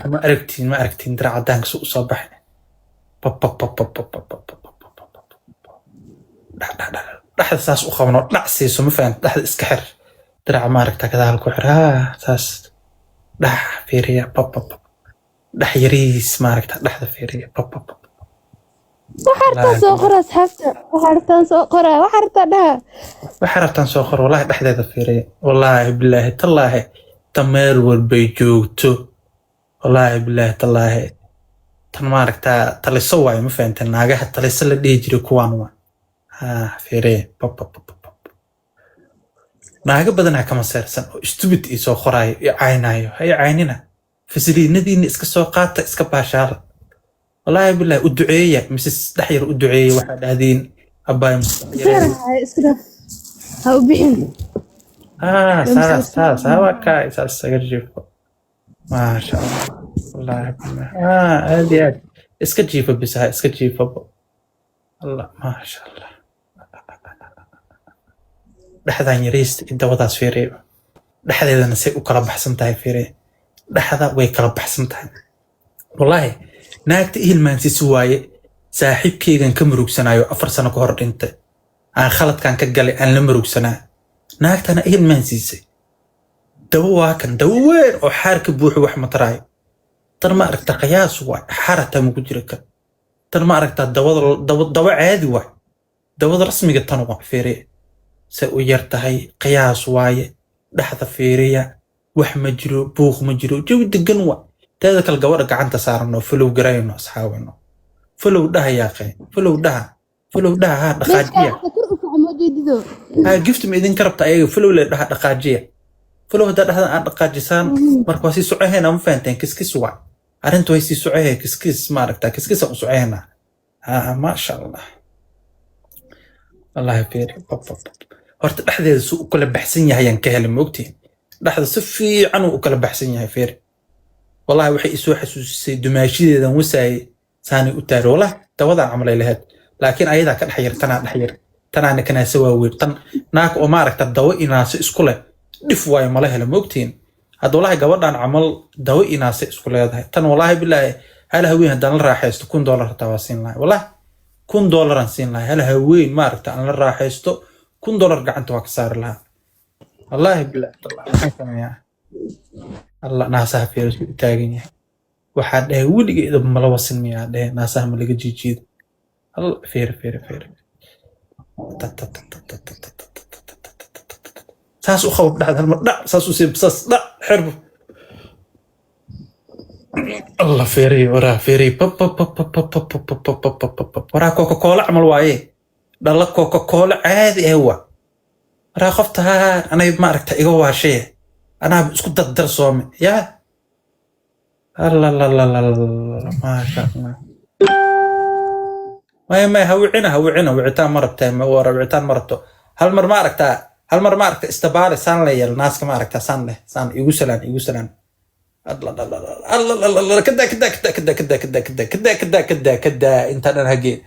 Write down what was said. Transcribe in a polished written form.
ما أركتين درع عدانك سوق صباح بب بب بب بب بب بب بب dhaxda saas u qabno dhac siiso ma fahan dhaxda iska xir diraca maaragta gadaal ku xir saas dhax fiiriya pop pop dhax yariis maaragta dhaxda fiiriya pop pop وحرتان سoo qora asxaabta waxartaan dhaha waxa rabtaan soo qor wallahi dhaxdeeda fiiriya wallahi billahi tallaahi tameel walbay joogto wallahi billahi tallaahi tan maaragta taliso waay ma fahanteen naagaha taliso la dhihi jiray kuwaan waa fiiriya pop pop naaga badanaa kama seersan oo stupid ii soo qoraayo iyo caynayo hay caynina fasiliinadiina iska soo qaata iska baashaala wallaahi billahi u duceeya misis dhaxyar u duceeya waxaa dhahdeen abbaay ha u bixin saas hawakaay saas saga jiifo maasha allah wallaahi billahi aad iyo aad iska jiifo bisaha iska jiifabo allah maasha allah dhaxdan yariista dawadaas fiiriyo dhaxdeedana say u kala baxsan tahay fiiriyo dhaxda way kala baxsan tahay wallahi naagta ilmaansiis waaye saaxiibkeygan ka murugsanayo 4 sano ka hor dhintay aan khaladkan ka galay aan la murugsanaa naagtana ilmaansiisay dawo waa kan dawo weyn oo xaarka buuxo wax mataraayo tan ma aragta qiyaas waa xarata mugu jira kan tan ma aragta dawo caadi waa dawada rasmiga tan waa fiiriyo say u yar tahay qiyaas waaye dhaxda fiiriya wax ma jiro buuq ma jiro jawi degan waa teeda kale gabadha gacanta saarano falow garayno asxaabano falow dhaha yaaqay falow dhaha ha dhaqaajiya gift ma idin karabta ayaga falow le dhaha dhaqaajiya falow hada dhahda aan dhaqaajisaan marka waa sii socoheena ma fahanteen kiskis waa arrintu way sii socohee kiskis ma aragtaa kiskisa u socoheena maasha allah wallahi fiiri horta dhaxdeeda suu u kala baxsan yahay aan ka helay moogtiin dhaxda si fiican uu u kala baxsan yahay fiiri wallahi waxay isoo xasuusisay dumaashideedan wasaayay saani u taari wallahi dawadaan camalay lahayd laakiin ayadaa ka dhaxyar tanaana kanaasa waaweyn tan naag oo maaragta dawo inaase isku leh dhif waayo mala helo moogtiin hadda wallahi gabadhaan camal dawo inaase isku leedahay tan wallahi bilaahi hal haween haddaan la raaxaysto $1 hataa waa siin lahay wallahi $1 aan siin lahay hal haween maaragta aan la raaxaysto $1 gacanta waa ka saari lahaa wallahi bilaahi waxaan sameeyaa الله ناسها في تاجني واحد ولي إذا ملوا سنمي عليه ناسها ملقى جيد الله فير ساسو خوف بعد هالمرة لا ساسو سيب ساس لا حرب الله فيري ورا فيري بب بب بب بب بب بب بب بب ورا كوكا كولا عمل وايه ضل كوكا كولا عادي هو ورا خفتها أنا ما عرفت إيجوا شيء أنا اسكت تقدر صومي يا الله الله الله الله ما شاء الله ما هوعنا وعتان مرتين ما ورا وعتان مرته هالمر ما ركتا استبالي سان لي الناس كما ركتا سان له سان يوسلان الله الله الله الله الله كدا انت انا هجي